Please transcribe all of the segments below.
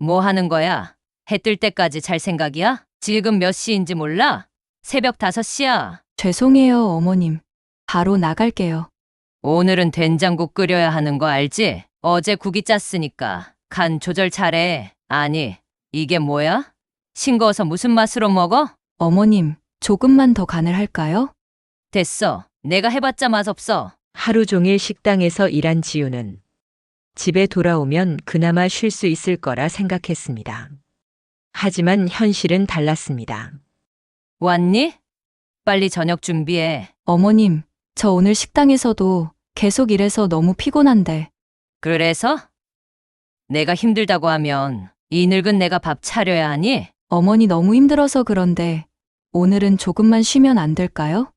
뭐 하는 거야? 해 뜰 때까지 잘 생각이야? 지금 몇 시인지 몰라? 새벽 5시야. 죄송해요, 어머님. 바로 나갈게요. 오늘은 된장국 끓여야 하는 거 알지? 어제 국이 짰으니까 간 조절 잘해. 아니, 이게 뭐야? 싱거워서 무슨 맛으로 먹어? 어머님, 조금만 더 간을 할까요? 됐어. 내가 해봤자 맛없어. 하루 종일 식당에서 일한 지우는 집에 돌아오면 그나마 쉴 수 있을 거라 생각했습니다. 하지만 현실은 달랐습니다. 왔니? 빨리 저녁 준비해. 어머님, 저 오늘 식당에서도 계속 일해서 너무 피곤한데. 그래서? 내가 힘들다고 하면 이 늙은 내가 밥 차려야 하니? 어머니 너무 힘들어서 그런데 오늘은 조금만 쉬면 안 될까요?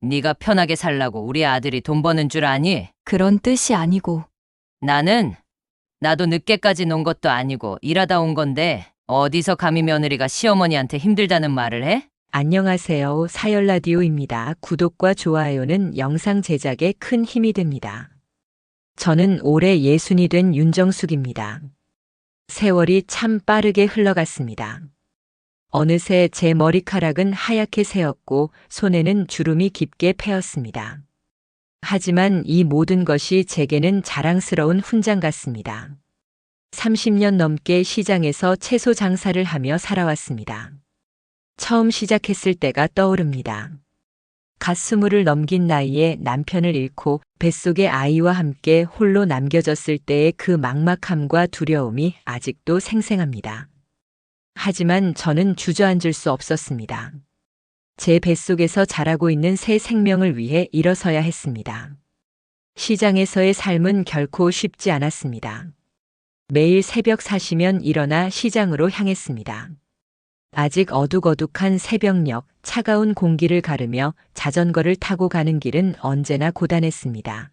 네가 편하게 살라고 우리 아들이 돈 버는 줄 아니? 그런 뜻이 아니고. 나도 늦게까지 논 것도 아니고 일하다 온 건데 어디서 감히 며느리가 시어머니한테 힘들다는 말을 해? 안녕하세요. 사열라디오입니다. 구독과 좋아요는 영상 제작에 큰 힘이 됩니다. 저는 올해 60이 된 윤정숙입니다. 세월이 참 빠르게 흘러갔습니다. 어느새 제 머리카락은 하얗게 새었고 손에는 주름이 깊게 패였습니다. 하지만 이 모든 것이 제게는 자랑스러운 훈장 같습니다. 30년 넘게 시장에서 채소 장사를 하며 살아왔습니다. 처음 시작했을 때가 떠오릅니다. 갓 20을 넘긴 나이에 남편을 잃고 뱃속의 아이와 함께 홀로 남겨졌을 때의 그 막막함과 두려움이 아직도 생생합니다. 하지만 저는 주저앉을 수 없었습니다. 제 뱃속에서 자라고 있는 새 생명을 위해 일어서야 했습니다. 시장에서의 삶은 결코 쉽지 않았습니다. 매일 새벽 4시면 일어나 시장으로 향했습니다. 아직 어둑어둑한 새벽녘 차가운 공기를 가르며 자전거를 타고 가는 길은 언제나 고단했습니다.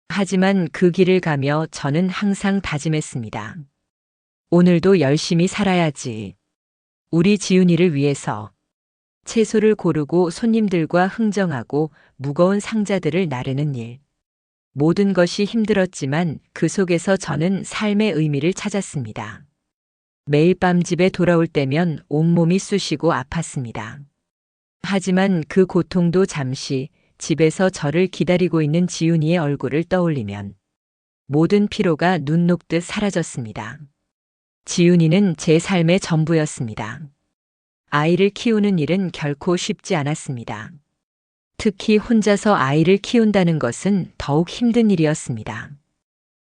하지만 그 길을 가며 저는 항상 다짐했습니다. 오늘도 열심히 살아야지. 우리 지훈이를 위해서. 채소를 고르고 손님들과 흥정하고 무거운 상자들을 나르는 일. 모든 것이 힘들었지만 그 속에서 저는 삶의 의미를 찾았습니다. 매일 밤 집에 돌아올 때면 온몸이 쑤시고 아팠습니다. 하지만 그 고통도 잠시 집에서 저를 기다리고 있는 지훈이의 얼굴을 떠올리면 모든 피로가 눈 녹듯 사라졌습니다. 지훈이는 제 삶의 전부였습니다. 아이를 키우는 일은 결코 쉽지 않았습니다. 특히 혼자서 아이를 키운다는 것은 더욱 힘든 일이었습니다.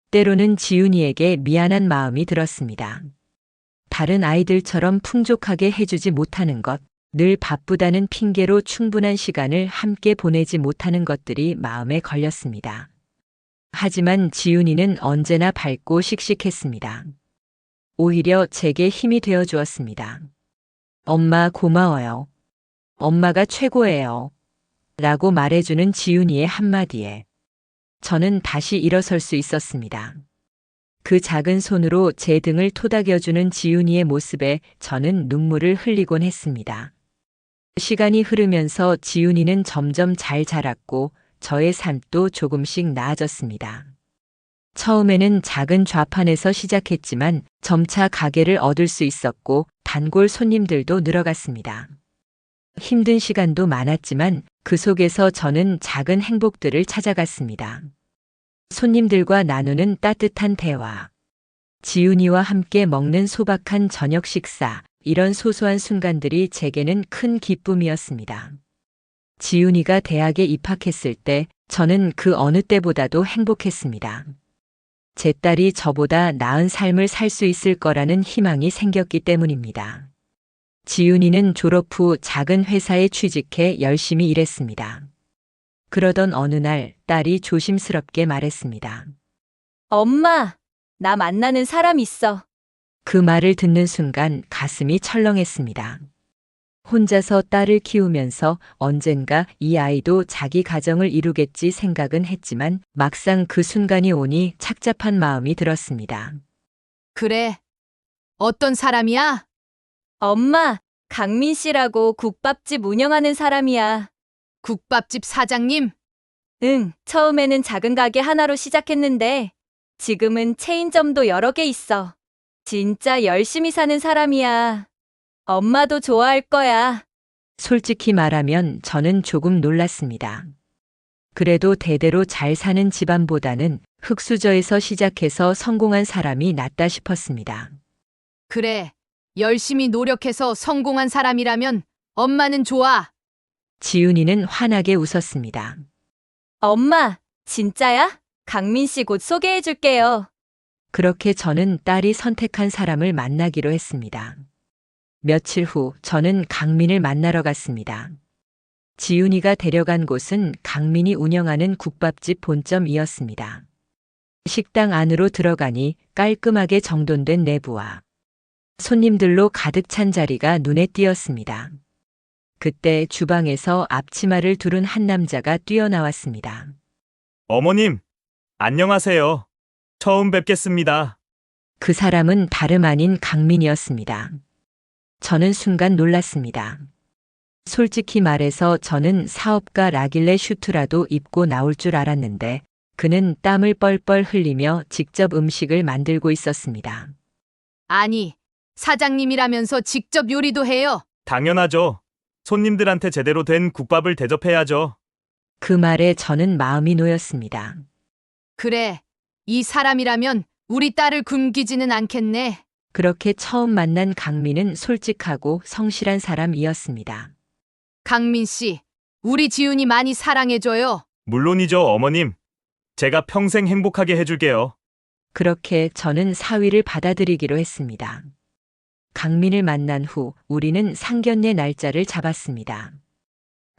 때로는 지훈이에게 미안한 마음이 들었습니다. 다른 아이들처럼 풍족하게 해주지 못하는 것, 늘 바쁘다는 핑계로 충분한 시간을 함께 보내지 못하는 것들이 마음에 걸렸습니다. 하지만 지훈이는 언제나 밝고 씩씩했습니다. 오히려 제게 힘이 되어 주었습니다. 엄마 고마워요. 엄마가 최고예요. 라고 말해주는 지훈이의 한마디에 저는 다시 일어설 수 있었습니다. 그 작은 손으로 제 등을 토닥여주는 지훈이의 모습에 저는 눈물을 흘리곤 했습니다. 시간이 흐르면서 지훈이는 점점 잘 자랐고 저의 삶도 조금씩 나아졌습니다. 처음에는 작은 좌판에서 시작했지만 점차 가게를 얻을 수 있었고 단골 손님들도 늘어갔습니다. 힘든 시간도 많았지만 그 속에서 저는 작은 행복들을 찾아갔습니다. 손님들과 나누는 따뜻한 대화, 지훈이와 함께 먹는 소박한 저녁 식사, 이런 소소한 순간들이 제게는 큰 기쁨이었습니다. 지훈이가 대학에 입학했을 때 저는 그 어느 때보다도 행복했습니다. 제 딸이 저보다 나은 삶을 살 수 있을 거라는 희망이 생겼기 때문입니다. 지훈이는 졸업 후 작은 회사에 취직해 열심히 일했습니다. 그러던 어느 날 딸이 조심스럽게 말했습니다. 엄마, 나 만나는 사람 있어. 그 말을 듣는 순간 가슴이 철렁했습니다. 혼자서 딸을 키우면서 언젠가 이 아이도 자기 가정을 이루겠지 생각은 했지만 막상 그 순간이 오니 착잡한 마음이 들었습니다. 그래. 어떤 사람이야? 엄마, 강민 씨라고 국밥집 운영하는 사람이야. 국밥집 사장님? 응, 처음에는 작은 가게 하나로 시작했는데 지금은 체인점도 여러 개 있어. 진짜 열심히 사는 사람이야. 엄마도 좋아할 거야. 솔직히 말하면 저는 조금 놀랐습니다. 그래도 대대로 잘 사는 집안보다는 흙수저에서 시작해서 성공한 사람이 낫다 싶었습니다. 그래. 열심히 노력해서 성공한 사람이라면 엄마는 좋아. 지훈이는 환하게 웃었습니다. 엄마, 진짜야? 강민 씨 곧 소개해 줄게요. 그렇게 저는 딸이 선택한 사람을 만나기로 했습니다. 며칠 후 저는 강민을 만나러 갔습니다. 지훈이가 데려간 곳은 강민이 운영하는 국밥집 본점이었습니다. 식당 안으로 들어가니 깔끔하게 정돈된 내부와 손님들로 가득 찬 자리가 눈에 띄었습니다. 그때 주방에서 앞치마를 두른 한 남자가 뛰어나왔습니다. 어머님, 안녕하세요. 처음 뵙겠습니다. 그 사람은 다름 아닌 강민이었습니다. 저는 순간 놀랐습니다. 솔직히 말해서 저는 사업가 라길레 슈트라도 입고 나올 줄 알았는데 그는 땀을 뻘뻘 흘리며 직접 음식을 만들고 있었습니다. 아니, 사장님이라면서 직접 요리도 해요. 당연하죠. 손님들한테 제대로 된 국밥을 대접해야죠. 그 말에 저는 마음이 놓였습니다. 그래. 이 사람이라면 우리 딸을 굶기지는 않겠네. 그렇게 처음 만난 강민은 솔직하고 성실한 사람이었습니다. 강민 씨, 우리 지훈이 많이 사랑해줘요. 물론이죠, 어머님. 제가 평생 행복하게 해줄게요. 그렇게 저는 사위를 받아들이기로 했습니다. 강민을 만난 후 우리는 상견례 날짜를 잡았습니다.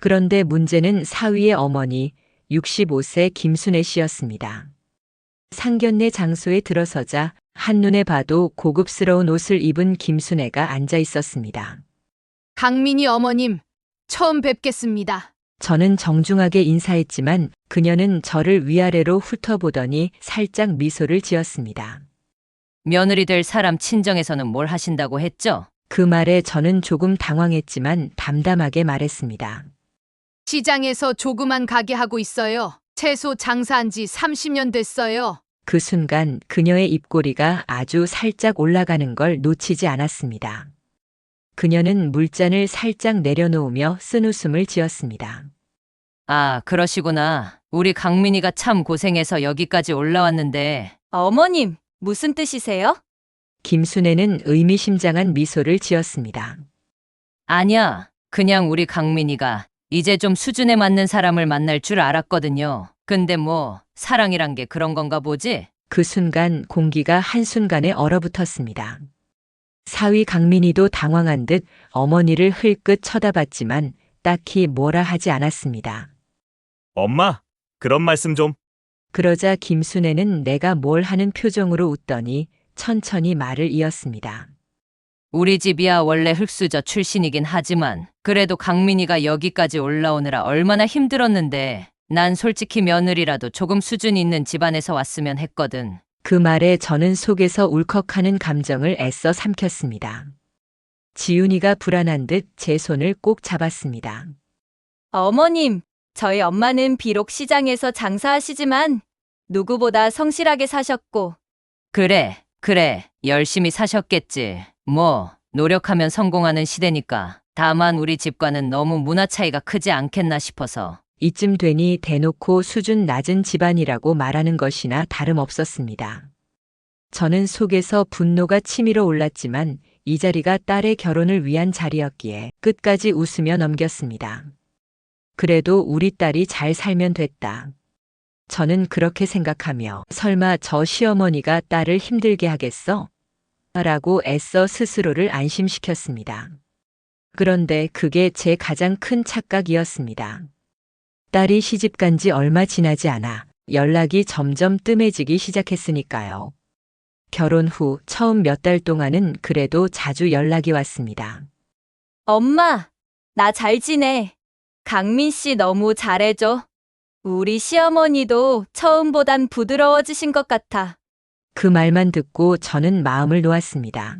그런데 문제는 사위의 어머니 65세 김순애 씨였습니다. 상견례 장소에 들어서자 한눈에 봐도 고급스러운 옷을 입은 김순애가 앉아 있었습니다. 강민이 어머님, 처음 뵙겠습니다. 저는 정중하게 인사했지만 그녀는 저를 위아래로 훑어보더니 살짝 미소를 지었습니다. 며느리 될 사람 친정에서는 뭘 하신다고 했죠? 그 말에 저는 조금 당황했지만 담담하게 말했습니다. 시장에서 조그만 가게 하고 있어요. 채소 장사한 지 30년 됐어요. 그 순간 그녀의 입꼬리가 아주 살짝 올라가는 걸 놓치지 않았습니다. 그녀는 물잔을 살짝 내려놓으며 쓴웃음을 지었습니다. 아, 그러시구나. 우리 강민이가 참 고생해서 여기까지 올라왔는데. 어머님, 무슨 뜻이세요? 김순애는 의미심장한 미소를 지었습니다. 아니야. 그냥 우리 강민이가 이제 좀 수준에 맞는 사람을 만날 줄 알았거든요. 근데 뭐 사랑이란 게 그런 건가 보지? 그 순간 공기가 한순간에 얼어붙었습니다. 사위 강민이도 당황한 듯 어머니를 흘끗 쳐다봤지만 딱히 뭐라 하지 않았습니다. 엄마, 그런 말씀 좀. 그러자 김순애는 내가 뭘 하는 표정으로 웃더니 천천히 말을 이었습니다. 우리 집이야 원래 흙수저 출신이긴 하지만 그래도 강민이가 여기까지 올라오느라 얼마나 힘들었는데 난 솔직히 며느리라도 조금 수준 있는 집안에서 왔으면 했거든. 그 말에 저는 속에서 울컥하는 감정을 애써 삼켰습니다. 지훈이가 불안한 듯 제 손을 꼭 잡았습니다. 어머님, 저희 엄마는 비록 시장에서 장사하시지만 누구보다 성실하게 사셨고 그래. 열심히 사셨겠지. 뭐 노력하면 성공하는 시대니까. 다만 우리 집과는 너무 문화 차이가 크지 않겠나 싶어서. 이쯤 되니 대놓고 수준 낮은 집안이라고 말하는 것이나 다름없었습니다. 저는 속에서 분노가 치밀어 올랐지만 이 자리가 딸의 결혼을 위한 자리였기에 끝까지 웃으며 넘겼습니다. 그래도 우리 딸이 잘 살면 됐다. 저는 그렇게 생각하며 설마 저 시어머니가 딸을 힘들게 하겠어? 라고 애써 스스로를 안심시켰습니다. 그런데 그게 제 가장 큰 착각이었습니다. 딸이 시집간 지 얼마 지나지 않아 연락이 점점 뜸해지기 시작했으니까요. 결혼 후 처음 몇 달 동안은 그래도 자주 연락이 왔습니다. 엄마, 나 잘 지내. 강민 씨 너무 잘해줘. 우리 시어머니도 처음보단 부드러워지신 것 같아. 그 말만 듣고 저는 마음을 놓았습니다.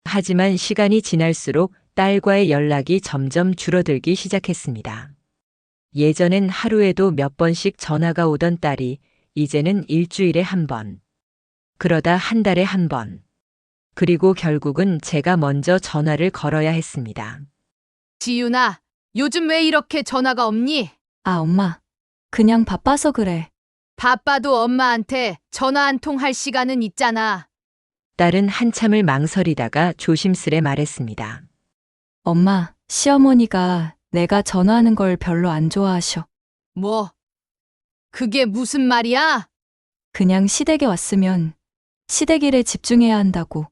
하지만 시간이 지날수록 딸과의 연락이 점점 줄어들기 시작했습니다. 예전엔 하루에도 몇 번씩 전화가 오던 딸이 이제는 일주일에 한 번, 그러다 한 달에 한 번, 그리고 결국은 제가 먼저 전화를 걸어야 했습니다. 지윤아, 요즘 왜 이렇게 전화가 없니? 아, 엄마. 그냥 바빠서 그래. 바빠도 엄마한테 전화 한 통 할 시간은 있잖아. 딸은 한참을 망설이다가 조심스레 말했습니다. 엄마, 시어머니가 내가 전화하는 걸 별로 안 좋아하셔. 뭐? 그게 무슨 말이야? 그냥 시댁에 왔으면 시댁 일에 집중해야 한다고.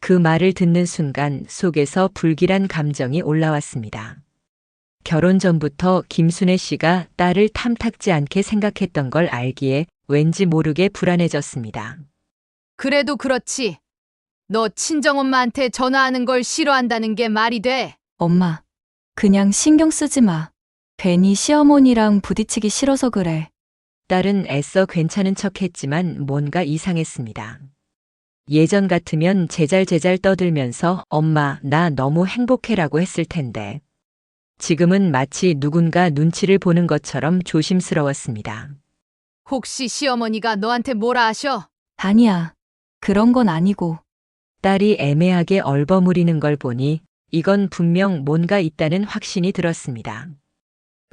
그 말을 듣는 순간 속에서 불길한 감정이 올라왔습니다. 결혼 전부터 김순애 씨가 딸을 탐탁지 않게 생각했던 걸 알기에 왠지 모르게 불안해졌습니다. 그래도 그렇지. 너 친정엄마한테 전화하는 걸 싫어한다는 게 말이 돼. 엄마, 그냥 신경 쓰지 마. 괜히 시어머니랑 부딪히기 싫어서 그래. 딸은 애써 괜찮은 척 했지만 뭔가 이상했습니다. 예전 같으면 제잘제잘 떠들면서 엄마, 나 너무 행복해라고 했을 텐데. 지금은 마치 누군가 눈치를 보는 것처럼 조심스러웠습니다. 혹시 시어머니가 너한테 뭐라 하셔? 아니야. 그런 건 아니고. 딸이 애매하게 얼버무리는 걸 보니 이건 분명 뭔가 있다는 확신이 들었습니다.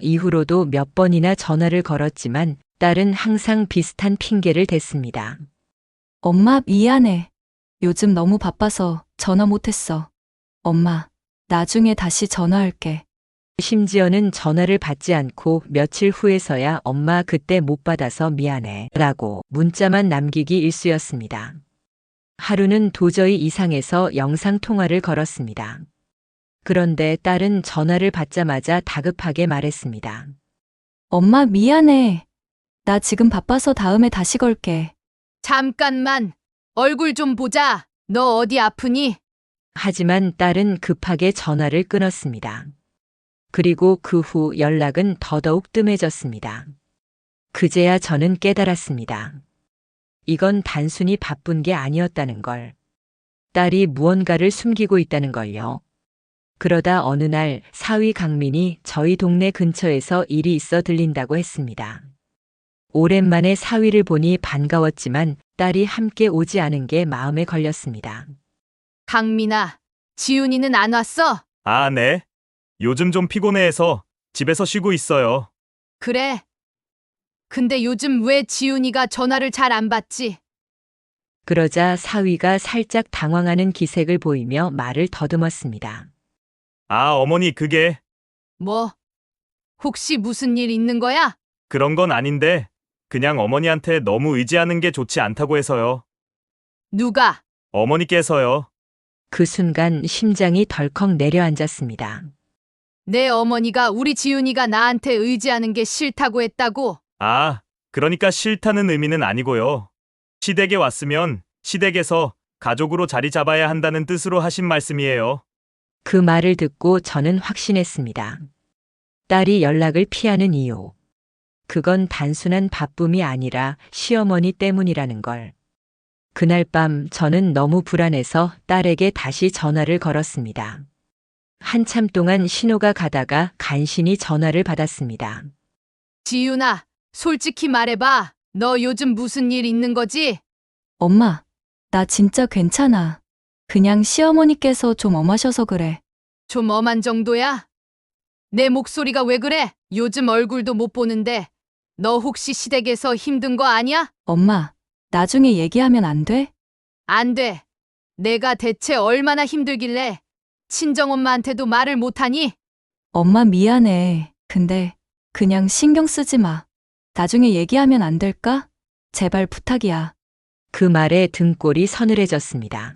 이후로도 몇 번이나 전화를 걸었지만 딸은 항상 비슷한 핑계를 댔습니다. 엄마, 미안해. 요즘 너무 바빠서 전화 못했어. 엄마, 나중에 다시 전화할게. 심지어는 전화를 받지 않고 며칠 후에서야 엄마 그때 못 받아서 미안해 라고 문자만 남기기 일쑤였습니다. 하루는 도저히 이상해서 영상통화를 걸었습니다. 그런데 딸은 전화를 받자마자 다급하게 말했습니다. 엄마, 미안해. 나 지금 바빠서 다음에 다시 걸게. 잠깐만. 얼굴 좀 보자. 너 어디 아프니? 하지만 딸은 급하게 전화를 끊었습니다. 그리고 그 후 연락은 더더욱 뜸해졌습니다. 그제야 저는 깨달았습니다. 이건 단순히 바쁜 게 아니었다는 걸. 딸이 무언가를 숨기고 있다는 걸요. 그러다 어느 날 사위 강민이 저희 동네 근처에서 일이 있어 들린다고 했습니다. 오랜만에 사위를 보니 반가웠지만 딸이 함께 오지 않은 게 마음에 걸렸습니다. 강민아, 지훈이는 안 왔어? 아, 네. 요즘 좀 피곤해해서 집에서 쉬고 있어요. 그래. 근데 요즘 왜 지훈이가 전화를 잘 안 받지? 그러자 사위가 살짝 당황하는 기색을 보이며 말을 더듬었습니다. 아, 어머니, 그게 뭐? 혹시 무슨 일 있는 거야? 그런 건 아닌데 그냥 어머니한테 너무 의지하는 게 좋지 않다고 해서요. 누가? 어머니께서요. 그 순간 심장이 덜컥 내려앉았습니다. 내 어머니가 우리 지훈이가 나한테 의지하는 게 싫다고 했다고? 아, 그러니까 싫다는 의미는 아니고요. 시댁에 왔으면 시댁에서 가족으로 자리 잡아야 한다는 뜻으로 하신 말씀이에요. 그 말을 듣고 저는 확신했습니다. 딸이 연락을 피하는 이유. 그건 단순한 바쁨이 아니라 시어머니 때문이라는 걸. 그날 밤 저는 너무 불안해서 딸에게 다시 전화를 걸었습니다. 한참 동안 신호가 가다가 간신히 전화를 받았습니다. 지훈아, 솔직히 말해봐. 너 요즘 무슨 일 있는 거지? 엄마, 나 진짜 괜찮아. 그냥 시어머니께서 좀 엄하셔서 그래. 좀 엄한 정도야? 내 목소리가 왜 그래? 요즘 얼굴도 못 보는데 너 혹시 시댁에서 힘든 거 아니야? 엄마, 나중에 얘기하면 안 돼? 안 돼. 내가 대체 얼마나 힘들길래 친정엄마한테도 말을 못하니? 엄마 미안해. 근데 그냥 신경 쓰지 마. 나중에 얘기하면 안 될까? 제발 부탁이야. 그 말에 등골이 서늘해졌습니다.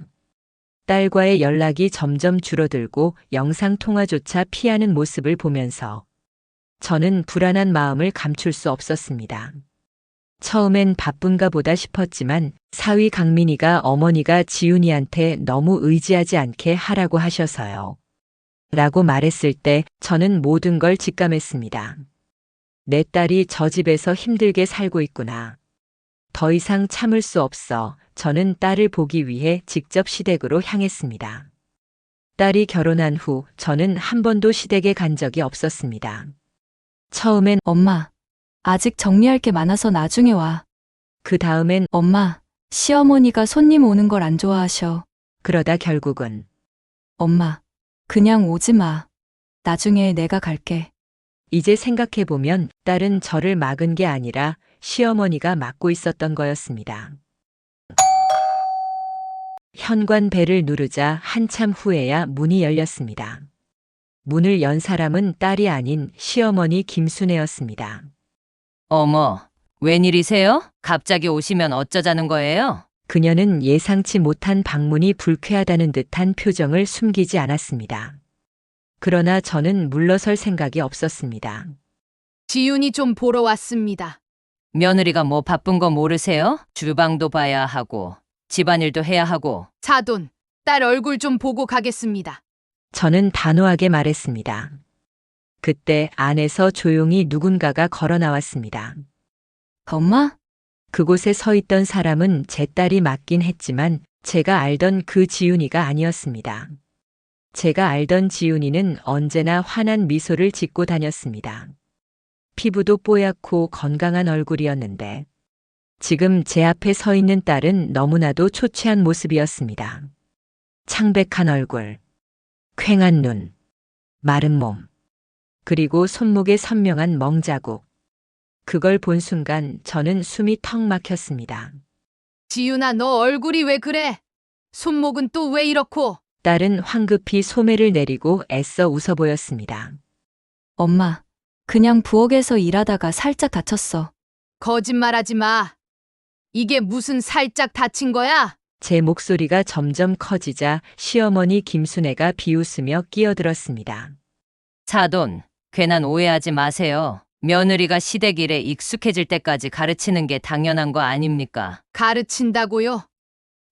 딸과의 연락이 점점 줄어들고 영상통화조차 피하는 모습을 보면서 저는 불안한 마음을 감출 수 없었습니다. 처음엔 바쁜가 보다 싶었지만 사위 강민이가 어머니가 지훈이한테 너무 의지하지 않게 하라고 하셔서요. 라고 말했을 때 저는 모든 걸 직감했습니다. 내 딸이 저 집에서 힘들게 살고 있구나. 더 이상 참을 수 없어 저는 딸을 보기 위해 직접 시댁으로 향했습니다. 딸이 결혼한 후 저는 한 번도 시댁에 간 적이 없었습니다. 처음엔 엄마, 아직 정리할 게 많아서 나중에 와. 그 다음엔 엄마, 시어머니가 손님 오는 걸 안 좋아하셔. 그러다 결국은 엄마, 그냥 오지 마. 나중에 내가 갈게. 이제 생각해보면 딸은 저를 막은 게 아니라 시어머니가 막고 있었던 거였습니다. 현관 벨을 누르자 한참 후에야 문이 열렸습니다. 문을 연 사람은 딸이 아닌 시어머니 김순애였습니다. 어머, 웬일이세요? 갑자기 오시면 어쩌자는 거예요? 그녀는 예상치 못한 방문이 불쾌하다는 듯한 표정을 숨기지 않았습니다. 그러나 저는 물러설 생각이 없었습니다. 지윤이 좀 보러 왔습니다. 며느리가 뭐 바쁜 거 모르세요? 주방도 봐야 하고, 집안일도 해야 하고. 사돈, 딸 얼굴 좀 보고 가겠습니다. 저는 단호하게 말했습니다. 그때 안에서 조용히 누군가가 걸어 나왔습니다. 엄마? 그곳에 서 있던 사람은 제 딸이 맞긴 했지만 제가 알던 그 지훈이가 아니었습니다. 제가 알던 지훈이는 언제나 환한 미소를 짓고 다녔습니다. 피부도 뽀얗고 건강한 얼굴이었는데 지금 제 앞에 서 있는 딸은 너무나도 초췌한 모습이었습니다. 창백한 얼굴, 퀭한 눈, 마른 몸, 그리고 손목에 선명한 멍자국. 그걸 본 순간 저는 숨이 턱 막혔습니다. 지윤아, 너 얼굴이 왜 그래? 손목은 또 왜 이렇고? 딸은 황급히 소매를 내리고 애써 웃어 보였습니다. 엄마, 그냥 부엌에서 일하다가 살짝 다쳤어. 거짓말하지 마. 이게 무슨 살짝 다친 거야? 제 목소리가 점점 커지자 시어머니 김순애가 비웃으며 끼어들었습니다. 사돈, 괜한 오해하지 마세요. 며느리가 시댁 일에 익숙해질 때까지 가르치는 게 당연한 거 아닙니까? 가르친다고요?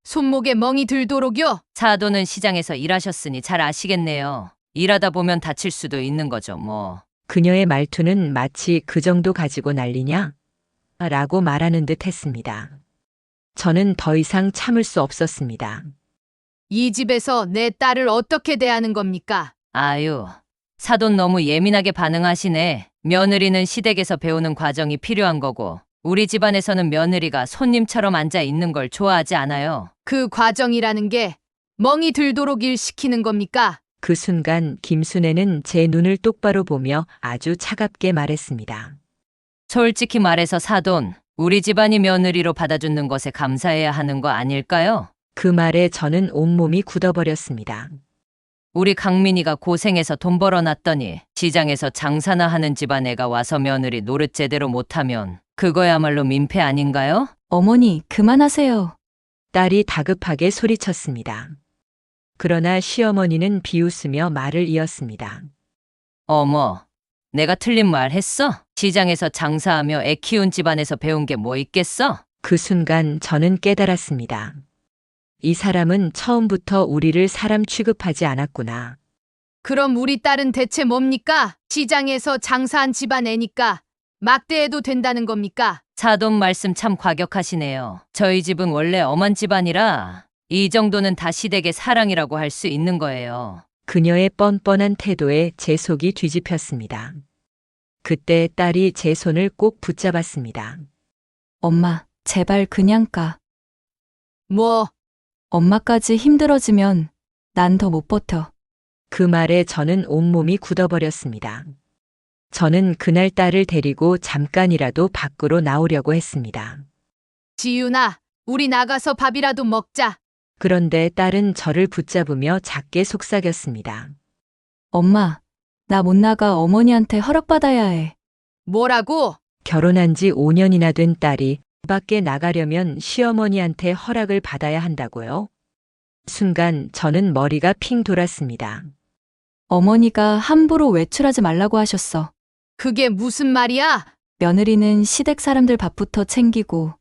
손목에 멍이 들도록요? 사돈은 시장에서 일하셨으니 잘 아시겠네요. 일하다 보면 다칠 수도 있는 거죠, 뭐. 그녀의 말투는 마치 그 정도 가지고 난리냐? 라고 말하는 듯 했습니다. 저는 더 이상 참을 수 없었습니다. 이 집에서 내 딸을 어떻게 대하는 겁니까? 아유, 사돈 너무 예민하게 반응하시네. 며느리는 시댁에서 배우는 과정이 필요한 거고, 우리 집안에서는 며느리가 손님처럼 앉아 있는 걸 좋아하지 않아요. 그 과정이라는 게 멍이 들도록 일 시키는 겁니까? 그 순간 김순애는 제 눈을 똑바로 보며 아주 차갑게 말했습니다. 솔직히 말해서 사돈, 우리 집안이 며느리로 받아주는 것에 감사해야 하는 거 아닐까요? 그 말에 저는 온몸이 굳어버렸습니다. 우리 강민이가 고생해서 돈 벌어놨더니 시장에서 장사나 하는 집안 애가 와서 며느리 노릇 제대로 못하면 그거야말로 민폐 아닌가요? 어머니, 그만하세요. 딸이 다급하게 소리쳤습니다. 그러나 시어머니는 비웃으며 말을 이었습니다. 어머, 내가 틀린 말 했어? 시장에서 장사하며 애 키운 집안에서 배운 게 뭐 있겠어? 그 순간 저는 깨달았습니다. 이 사람은 처음부터 우리를 사람 취급하지 않았구나. 그럼 우리 딸은 대체 뭡니까? 시장에서 장사한 집안 애니까 막대해도 된다는 겁니까? 사돈 말씀 참 과격하시네요. 저희 집은 원래 엄한 집안이라 이 정도는 다 시댁의 사랑이라고 할 수 있는 거예요. 그녀의 뻔뻔한 태도에 제 속이 뒤집혔습니다. 그때 딸이 제 손을 꼭 붙잡았습니다. 엄마, 제발 그냥 가. 뭐, 엄마까지 힘들어지면 난 더 못 버텨. 그 말에 저는 온몸이 굳어버렸습니다. 저는 그날 딸을 데리고 잠깐이라도 밖으로 나오려고 했습니다. 지윤아, 우리 나가서 밥이라도 먹자. 그런데 딸은 저를 붙잡으며 작게 속삭였습니다. 엄마, 나 못 나가. 어머니한테 허락받아야 해. 뭐라고? 결혼한 지 5년이나 된 딸이 밖에 나가려면 시어머니한테 허락을 받아야 한다고요? 순간 저는 머리가 핑 돌았습니다. 어머니가 함부로 외출하지 말라고 하셨어. 그게 무슨 말이야? 며느리는 시댁 사람들 밥부터 챙기고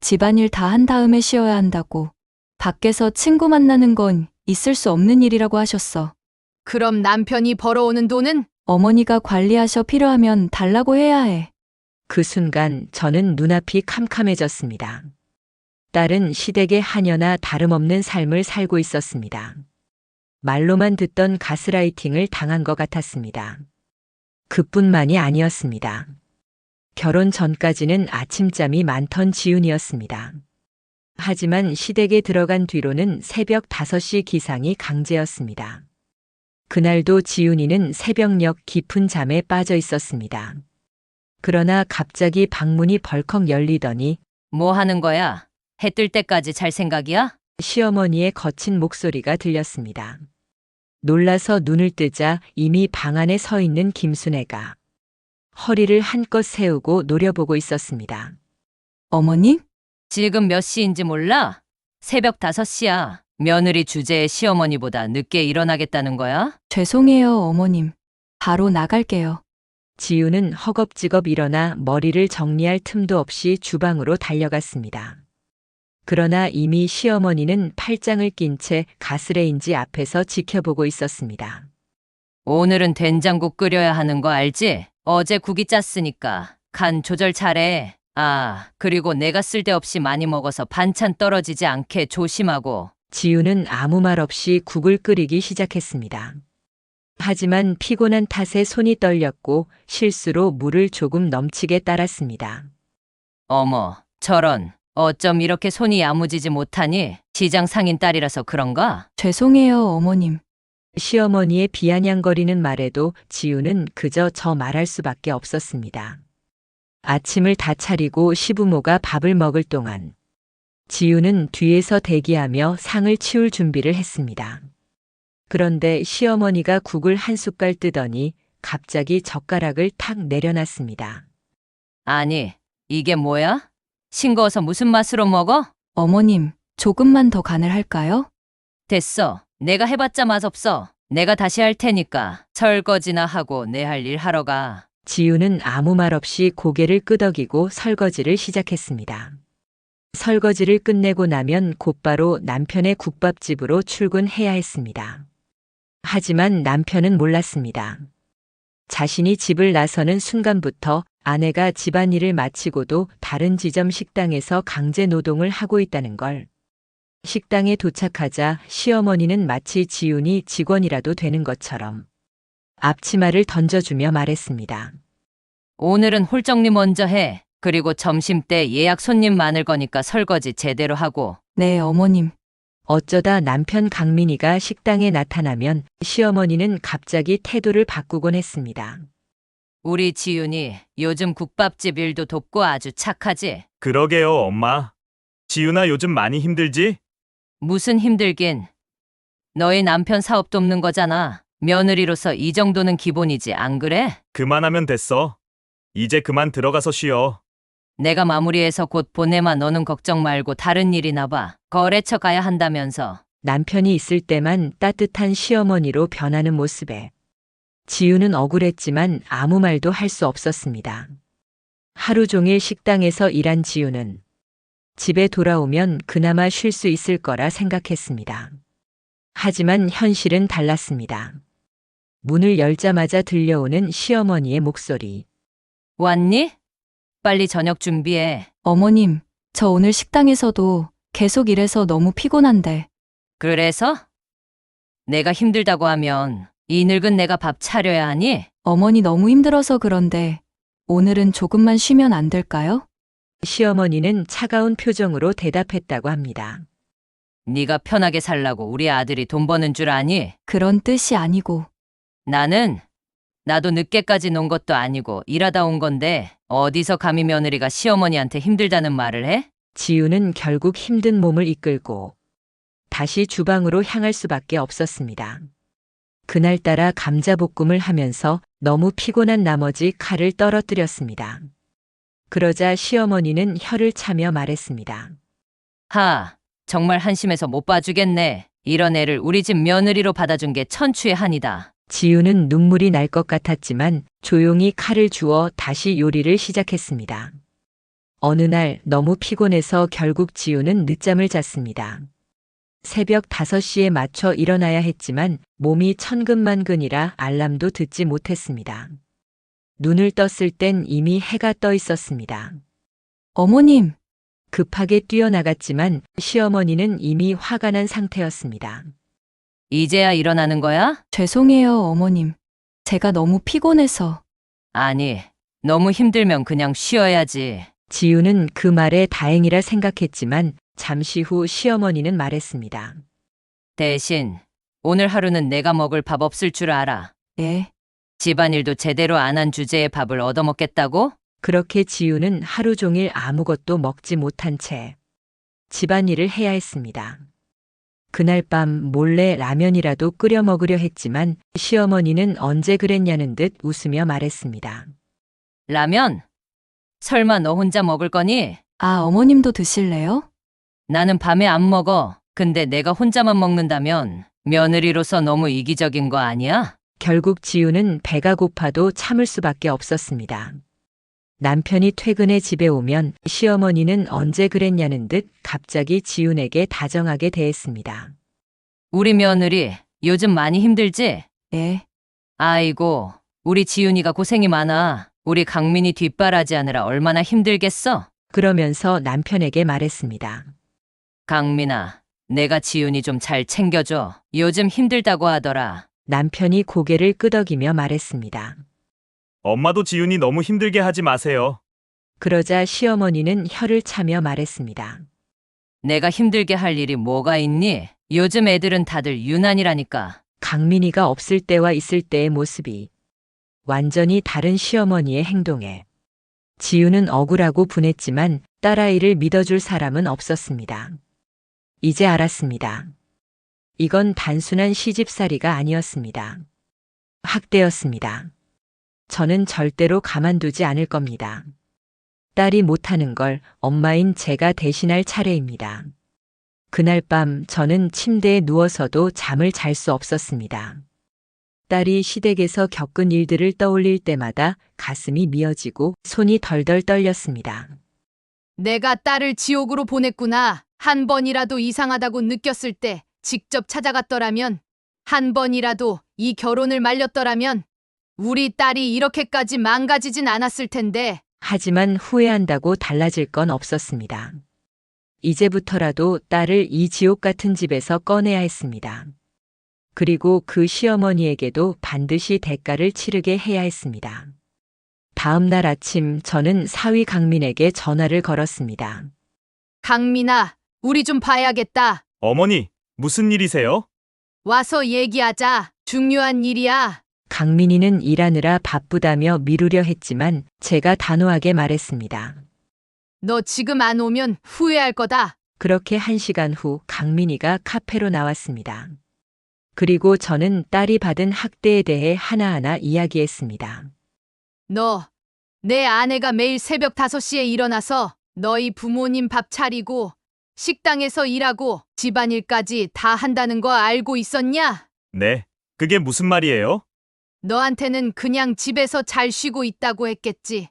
집안일 다 한 다음에 쉬어야 한다고. 밖에서 친구 만나는 건 있을 수 없는 일이라고 하셨어. 그럼 남편이 벌어오는 돈은? 어머니가 관리하셔. 필요하면 달라고 해야 해. 그 순간 저는 눈앞이 캄캄해졌습니다. 딸은 시댁의 하녀나 다름없는 삶을 살고 있었습니다. 말로만 듣던 가스라이팅을 당한 것 같았습니다. 그뿐만이 아니었습니다. 결혼 전까지는 아침잠이 많던 지훈이었습니다. 하지만 시댁에 들어간 뒤로는 새벽 5시 기상이 강제였습니다. 그날도 지훈이는 새벽녘 깊은 잠에 빠져 있었습니다. 그러나 갑자기 방문이 벌컥 열리더니 뭐 하는 거야? 해 뜰 때까지 잘 생각이야? 시어머니의 거친 목소리가 들렸습니다. 놀라서 눈을 뜨자 이미 방 안에 서 있는 김순애가 허리를 한껏 세우고 노려보고 있었습니다. 어머님? 지금 몇 시인지 몰라? 새벽 5시야. 며느리 주제에 시어머니보다 늦게 일어나겠다는 거야? 죄송해요, 어머님. 바로 나갈게요. 지우는 허겁지겁 일어나 머리를 정리할 틈도 없이 주방으로 달려갔습니다. 그러나 이미 시어머니는 팔짱을 낀 채 가스레인지 앞에서 지켜보고 있었습니다. 오늘은 된장국 끓여야 하는 거 알지? 어제 국이 짰으니까 간 조절 잘해. 아, 그리고 내가 쓸데없이 많이 먹어서 반찬 떨어지지 않게 조심하고. 지우는 아무 말 없이 국을 끓이기 시작했습니다. 하지만 피곤한 탓에 손이 떨렸고 실수로 물을 조금 넘치게 따랐습니다. 어머, 저런. 어쩜 이렇게 손이 야무지지 못하니? 시장 상인 딸이라서 그런가? 죄송해요, 어머님. 시어머니의 비아냥거리는 말에도 지우는 그저 저 말할 수밖에 없었습니다. 아침을 다 차리고 시부모가 밥을 먹을 동안 지우는 뒤에서 대기하며 상을 치울 준비를 했습니다. 그런데 시어머니가 국을 한 숟갈 뜨더니 갑자기 젓가락을 탁 내려놨습니다. 아니, 이게 뭐야? 싱거워서 무슨 맛으로 먹어? 어머님, 조금만 더 간을 할까요? 됐어. 내가 해봤자 맛없어. 내가 다시 할 테니까 설거지나 하고 내 할 일 하러 가. 지우는 아무 말 없이 고개를 끄덕이고 설거지를 시작했습니다. 설거지를 끝내고 나면 곧바로 남편의 국밥집으로 출근해야 했습니다. 하지만 남편은 몰랐습니다. 자신이 집을 나서는 순간부터 아내가 집안일을 마치고도 다른 지점 식당에서 강제 노동을 하고 있다는 걸. 식당에 도착하자 시어머니는 마치 지훈이 직원이라도 되는 것처럼 앞치마를 던져주며 말했습니다. 오늘은 홀 정리 먼저 해. 그리고 점심 때 예약 손님 많을 거니까 설거지 제대로 하고. 네, 어머님. 어쩌다 남편 강민이가 식당에 나타나면 시어머니는 갑자기 태도를 바꾸곤 했습니다. 우리 지윤이 요즘 국밥집 일도 돕고 아주 착하지? 그러게요, 엄마. 지윤아 요즘 많이 힘들지? 무슨 힘들긴. 너희 남편 사업 돕는 거잖아. 며느리로서 이 정도는 기본이지, 안 그래? 그만하면 됐어. 이제 그만 들어가서 쉬어. 내가 마무리해서 곧 보내마. 너는 걱정 말고 다른 일이나 봐. 거래처 가야 한다면서. 남편이 있을 때만 따뜻한 시어머니로 변하는 모습에 지우는 억울했지만 아무 말도 할 수 없었습니다. 하루 종일 식당에서 일한 지우는 집에 돌아오면 그나마 쉴 수 있을 거라 생각했습니다. 하지만 현실은 달랐습니다. 문을 열자마자 들려오는 시어머니의 목소리. 왔니? 빨리 저녁 준비해. 어머님, 저 오늘 식당에서도 계속 일해서 너무 피곤한데. 그래서? 내가 힘들다고 하면 이 늙은 내가 밥 차려야 하니? 어머니 너무 힘들어서 그런데 오늘은 조금만 쉬면 안 될까요? 시어머니는 차가운 표정으로 대답했다고 합니다. 네가 편하게 살라고 우리 아들이 돈 버는 줄 아니? 그런 뜻이 아니고. 나도 늦게까지 논 것도 아니고 일하다 온 건데 어디서 감히 며느리가 시어머니한테 힘들다는 말을 해? 지우는 결국 힘든 몸을 이끌고 다시 주방으로 향할 수밖에 없었습니다. 그날따라 감자볶음을 하면서 너무 피곤한 나머지 칼을 떨어뜨렸습니다. 그러자 시어머니는 혀를 차며 말했습니다. 하, 정말 한심해서 못 봐주겠네. 이런 애를 우리 집 며느리로 받아준 게 천추의 한이다. 지우는 눈물이 날 것 같았지만 조용히 칼을 주워 다시 요리를 시작했습니다. 어느 날 너무 피곤해서 결국 지우는 늦잠을 잤습니다. 새벽 5시에 맞춰 일어나야 했지만 몸이 천근만근이라 알람도 듣지 못했습니다. 눈을 떴을 땐 이미 해가 떠 있었습니다. 어머님, 급하게 뛰어나갔지만 시어머니는 이미 화가 난 상태였습니다. 이제야 일어나는 거야? 죄송해요, 어머님. 제가 너무 피곤해서. 아니, 너무 힘들면 그냥 쉬어야지. 지우는 그 말에 다행이라 생각했지만 잠시 후 시어머니는 말했습니다. 대신 오늘 하루는 내가 먹을 밥 없을 줄 알아. 예. 집안일도 제대로 안 한 주제에 밥을 얻어먹겠다고? 그렇게 지우는 하루 종일 아무것도 먹지 못한 채 집안일을 해야 했습니다. 그날 밤 몰래 라면이라도 끓여 먹으려 했지만 시어머니는 언제 그랬냐는 듯 웃으며 말했습니다. 라면? 설마 너 혼자 먹을 거니? 아, 어머님도 드실래요? 나는 밤에 안 먹어. 근데 내가 혼자만 먹는다면 며느리로서 너무 이기적인 거 아니야? 결국 지우는 배가 고파도 참을 수밖에 없었습니다. 남편이 퇴근해 집에 오면 시어머니는 언제 그랬냐는 듯 갑자기 지훈에게 다정하게 대했습니다. 우리 며느리 요즘 많이 힘들지? 예. 아이고, 우리 지훈이가 고생이 많아. 우리 강민이 뒷바라지하느라 얼마나 힘들겠어? 그러면서 남편에게 말했습니다. 강민아, 내가 지훈이 좀 잘 챙겨줘. 요즘 힘들다고 하더라. 남편이 고개를 끄덕이며 말했습니다. 엄마도 지훈이 너무 힘들게 하지 마세요. 그러자 시어머니는 혀를 차며 말했습니다. 내가 힘들게 할 일이 뭐가 있니? 요즘 애들은 다들 유난이라니까. 강민이가 없을 때와 있을 때의 모습이 완전히 다른 시어머니의 행동에 지우는 억울하고 분했지만 딸아이를 믿어줄 사람은 없었습니다. 이제 알았습니다. 이건 단순한 시집살이가 아니었습니다. 학대였습니다. 저는 절대로 가만두지 않을 겁니다. 딸이 못하는 걸 엄마인 제가 대신할 차례입니다. 그날 밤 저는 침대에 누워서도 잠을 잘 수 없었습니다. 딸이 시댁에서 겪은 일들을 떠올릴 때마다 가슴이 미어지고 손이 덜덜 떨렸습니다. 내가 딸을 지옥으로 보냈구나. 한 번이라도 이상하다고 느꼈을 때 직접 찾아갔더라면, 한 번이라도 이 결혼을 말렸더라면 우리 딸이 이렇게까지 망가지진 않았을 텐데. 하지만 후회한다고 달라질 건 없었습니다. 이제부터라도 딸을 이 지옥 같은 집에서 꺼내야 했습니다. 그리고 그 시어머니에게도 반드시 대가를 치르게 해야 했습니다. 다음 날 아침 저는 사위 강민에게 전화를 걸었습니다. 강민아, 우리 좀 봐야겠다. 어머니, 무슨 일이세요? 와서 얘기하자. 중요한 일이야. 강민이는 일하느라 바쁘다며 미루려 했지만 제가 단호하게 말했습니다. 너 지금 안 오면 후회할 거다. 그렇게 1시간 후 강민이가 카페로 나왔습니다. 그리고 저는 딸이 받은 학대에 대해 하나하나 이야기했습니다. 너, 내 아내가 매일 새벽 5시에 일어나서 너희 부모님 밥 차리고 식당에서 일하고 집안일까지 다 한다는 거 알고 있었냐? 네, 그게 무슨 말이에요? 너한테는 그냥 집에서 잘 쉬고 있다고 했겠지.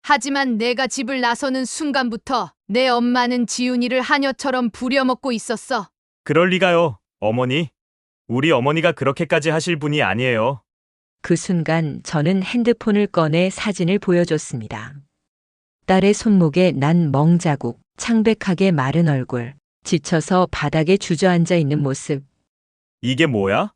하지만 내가 집을 나서는 순간부터 내 엄마는 지훈이를 하녀처럼 부려먹고 있었어. 그럴 리가요, 어머니. 우리 어머니가 그렇게까지 하실 분이 아니에요. 그 순간 저는 핸드폰을 꺼내 사진을 보여줬습니다. 딸의 손목에 난 멍자국, 창백하게 마른 얼굴, 지쳐서 바닥에 주저앉아 있는 모습. 이게 뭐야?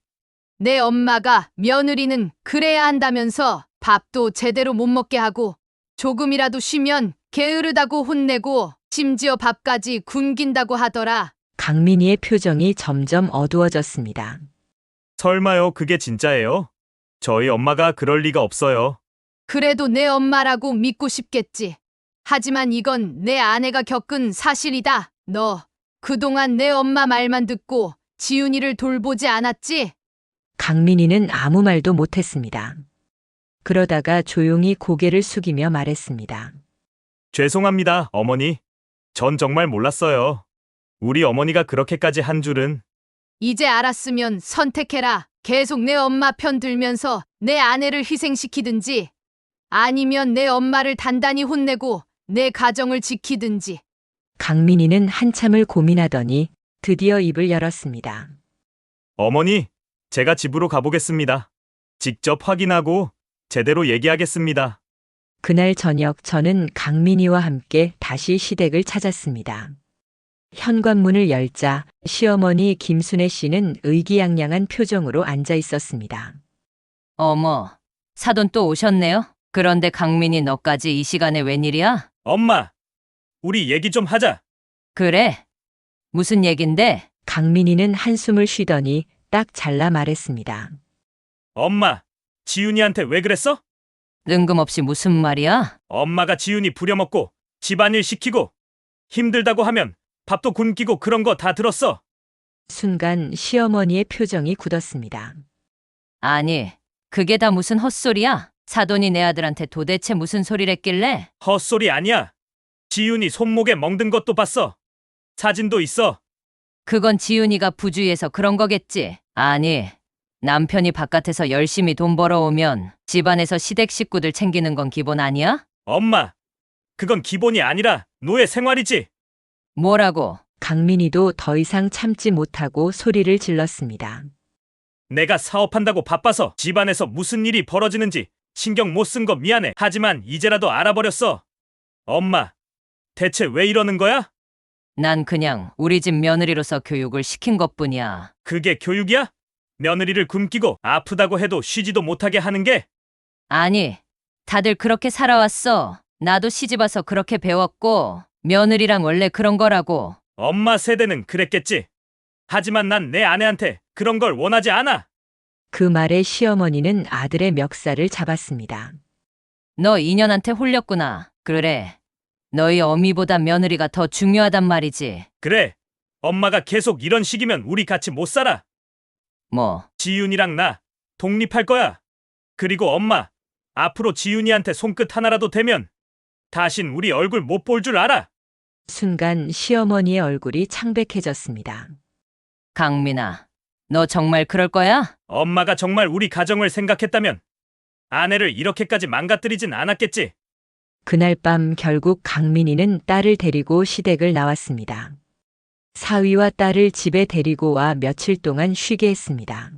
내 엄마가 며느리는 그래야 한다면서 밥도 제대로 못 먹게 하고 조금이라도 쉬면 게으르다고 혼내고 심지어 밥까지 굶긴다고 하더라. 강민이의 표정이 점점 어두워졌습니다. 설마요, 그게 진짜예요? 저희 엄마가 그럴 리가 없어요. 그래도 내 엄마라고 믿고 싶겠지. 하지만 이건 내 아내가 겪은 사실이다. 너 그동안 내 엄마 말만 듣고 지훈이를 돌보지 않았지? 강민이는 아무 말도 못했습니다. 그러다가 조용히 고개를 숙이며 말했습니다. 죄송합니다, 어머니. 전 정말 몰랐어요. 우리 어머니가 그렇게까지 한 줄은. 이제 알았으면 선택해라. 계속 내 엄마 편 들면서 내 아내를 희생시키든지 아니면 내 엄마를 단단히 혼내고 내 가정을 지키든지. 강민이는 한참을 고민하더니 드디어 입을 열었습니다. 어머니, 제가 집으로 가보겠습니다. 직접 확인하고 제대로 얘기하겠습니다. 그날 저녁 저는 강민이와 함께 다시 시댁을 찾았습니다. 현관문을 열자 시어머니 김순애 씨는 의기양양한 표정으로 앉아 있었습니다. 어머, 사돈 또 오셨네요? 그런데 강민이 너까지 이 시간에 웬일이야? 엄마, 우리 얘기 좀 하자. 그래, 무슨 얘긴데? 강민이는 한숨을 쉬더니 딱 잘라 말했습니다. 엄마, 지윤이한테 왜 그랬어? 뜬금없이 무슨 말이야? 엄마가 지윤이 부려먹고 집안일 시키고 힘들다고 하면 밥도 굶기고 그런 거 다 들었어. 순간 시어머니의 표정이 굳었습니다. 아니, 그게 다 무슨 헛소리야? 사돈이 내 아들한테 도대체 무슨 소리를 했길래? 헛소리 아니야. 지윤이 손목에 멍든 것도 봤어. 사진도 있어. 그건 지훈이가 부주의해서 그런 거겠지. 아니, 남편이 바깥에서 열심히 돈 벌어오면 집안에서 시댁 식구들 챙기는 건 기본 아니야? 엄마, 그건 기본이 아니라 노예 생활이지. 뭐라고? 강민이도 더 이상 참지 못하고 소리를 질렀습니다. 내가 사업한다고 바빠서 집안에서 무슨 일이 벌어지는지 신경 못 쓴 거 미안해. 하지만 이제라도 알아버렸어. 엄마, 대체 왜 이러는 거야? 난 그냥 우리 집 며느리로서 교육을 시킨 것뿐이야. 그게 교육이야? 며느리를 굶기고 아프다고 해도 쉬지도 못하게 하는 게? 아니, 다들 그렇게 살아왔어. 나도 시집와서 그렇게 배웠고, 며느리란 원래 그런 거라고. 엄마 세대는 그랬겠지. 하지만 난 내 아내한테 그런 걸 원하지 않아. 그 말에 시어머니는 아들의 멱살을 잡았습니다. 너 인연한테 홀렸구나. 그래. 너희 어미보다 며느리가 더 중요하단 말이지. 그래, 엄마가 계속 이런 식이면 우리 같이 못 살아. 뭐, 지윤이랑 나 독립할 거야. 그리고 엄마, 앞으로 지윤이한테 손끝 하나라도 대면 다신 우리 얼굴 못 볼 줄 알아. 순간 시어머니의 얼굴이 창백해졌습니다. 강민아, 너 정말 그럴 거야? 엄마가 정말 우리 가정을 생각했다면 아내를 이렇게까지 망가뜨리진 않았겠지. 그날 밤 결국 강민이는 딸을 데리고 시댁을 나왔습니다. 사위와 딸을 집에 데리고 와 며칠 동안 쉬게 했습니다.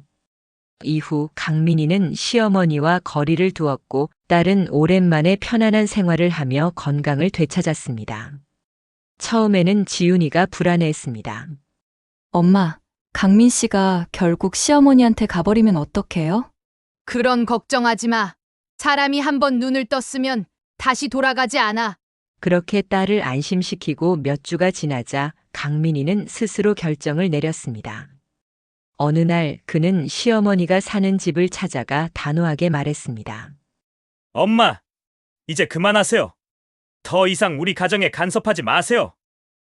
이후 강민이는 시어머니와 거리를 두었고 딸은 오랜만에 편안한 생활을 하며 건강을 되찾았습니다. 처음에는 지윤이가 불안해했습니다. 엄마, 강민 씨가 결국 시어머니한테 가버리면 어떡해요? 그런 걱정하지 마. 사람이 한번 눈을 떴으면 다시 돌아가지 않아. 그렇게 딸을 안심시키고 몇 주가 지나자 강민이는 스스로 결정을 내렸습니다. 어느 날 그는 시어머니가 사는 집을 찾아가 단호하게 말했습니다. 엄마, 이제 그만하세요. 더 이상 우리 가정에 간섭하지 마세요.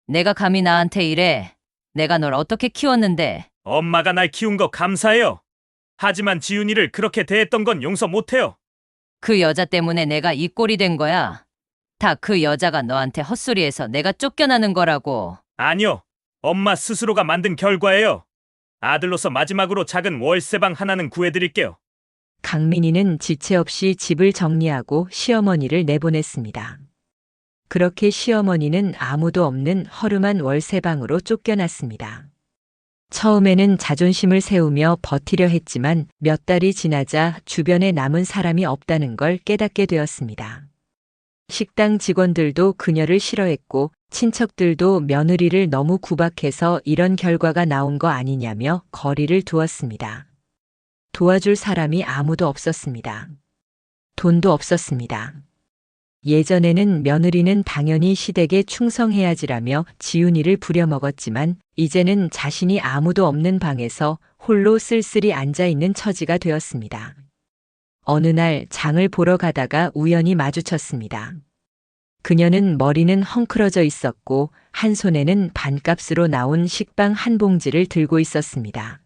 내가 감히 나한테 이래. 내가 널 어떻게 키웠는데. 엄마가 날 키운 거 감사해요. 하지만 지윤이를 그렇게 대했던 건 용서 못해요. 그 여자 때문에 내가 이 꼴이 된 거야. 다 그 여자가 너한테 헛소리해서 내가 쫓겨나는 거라고. 아니요, 엄마 스스로가 만든 결과예요. 아들로서 마지막으로 작은 월세방 하나는 구해드릴게요. 강민이는 지체 없이 집을 정리하고 시어머니를 내보냈습니다. 그렇게 시어머니는 아무도 없는 허름한 월세방으로 쫓겨났습니다. 처음에는 자존심을 세우며 버티려 했지만 몇 달이 지나자 주변에 남은 사람이 없다는 걸 깨닫게 되었습니다. 식당 직원들도 그녀를 싫어했고 친척들도 며느리를 너무 구박해서 이런 결과가 나온 거 아니냐며 거리를 두었습니다. 도와줄 사람이 아무도 없었습니다. 돈도 없었습니다. 예전에는 며느리는 당연히 시댁에 충성해야지라며 지훈이를 부려먹었지만 이제는 자신이 아무도 없는 방에서 홀로 쓸쓸히 앉아있는 처지가 되었습니다. 어느 날 장을 보러 가다가 우연히 마주쳤습니다. 그녀는 머리는 헝클어져 있었고 한 손에는 반값으로 나온 식빵 한 봉지를 들고 있었습니다.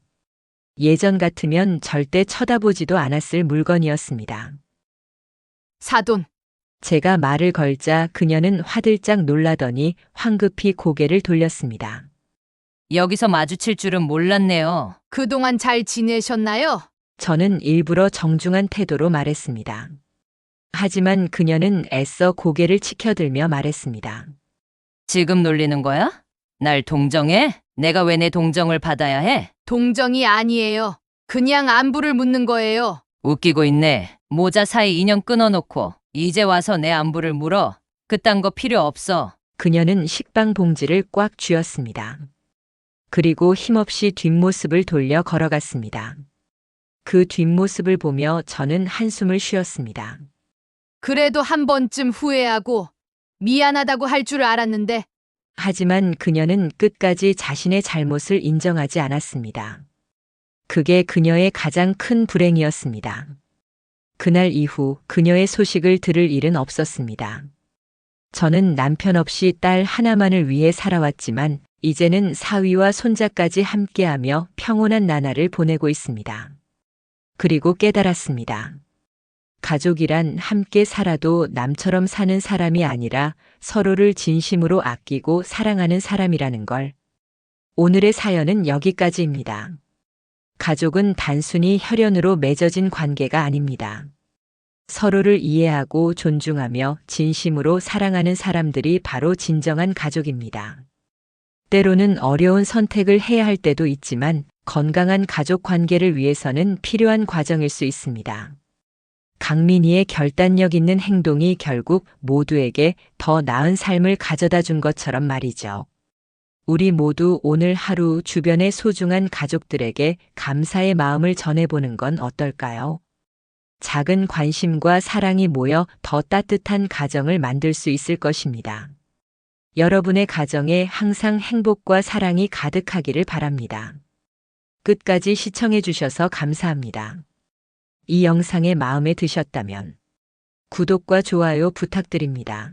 예전 같으면 절대 쳐다보지도 않았을 물건이었습니다. 사돈, 제가 말을 걸자 그녀는 화들짝 놀라더니 황급히 고개를 돌렸습니다. 여기서 마주칠 줄은 몰랐네요. 그동안 잘 지내셨나요? 저는 일부러 정중한 태도로 말했습니다. 하지만 그녀는 애써 고개를 치켜들며 말했습니다. 지금 놀리는 거야? 날 동정해? 내가 왜 내 동정을 받아야 해? 동정이 아니에요. 그냥 안부를 묻는 거예요. 웃기고 있네. 모자 사이 인연 끊어놓고 이제 와서 내 안부를 물어. 그딴 거 필요 없어. 그녀는 식빵 봉지를 꽉 쥐었습니다. 그리고 힘없이 뒷모습을 돌려 걸어갔습니다. 그 뒷모습을 보며 저는 한숨을 쉬었습니다. 그래도 한 번쯤 후회하고 미안하다고 할 줄 알았는데 하지만 그녀는 끝까지 자신의 잘못을 인정하지 않았습니다. 그게 그녀의 가장 큰 불행이었습니다. 그날 이후 그녀의 소식을 들을 일은 없었습니다. 저는 남편 없이 딸 하나만을 위해 살아왔지만 이제는 사위와 손자까지 함께하며 평온한 나날을 보내고 있습니다. 그리고 깨달았습니다. 가족이란 함께 살아도 남처럼 사는 사람이 아니라 서로를 진심으로 아끼고 사랑하는 사람이라는 걸. 오늘의 사연은 여기까지입니다. 가족은 단순히 혈연으로 맺어진 관계가 아닙니다. 서로를 이해하고 존중하며 진심으로 사랑하는 사람들이 바로 진정한 가족입니다. 때로는 어려운 선택을 해야 할 때도 있지만 건강한 가족 관계를 위해서는 필요한 과정일 수 있습니다. 강민희의 결단력 있는 행동이 결국 모두에게 더 나은 삶을 가져다 준 것처럼 말이죠. 우리 모두 오늘 하루 주변의 소중한 가족들에게 감사의 마음을 전해보는 건 어떨까요? 작은 관심과 사랑이 모여 더 따뜻한 가정을 만들 수 있을 것입니다. 여러분의 가정에 항상 행복과 사랑이 가득하기를 바랍니다. 끝까지 시청해 주셔서 감사합니다. 이 영상이 마음에 드셨다면 구독과 좋아요 부탁드립니다.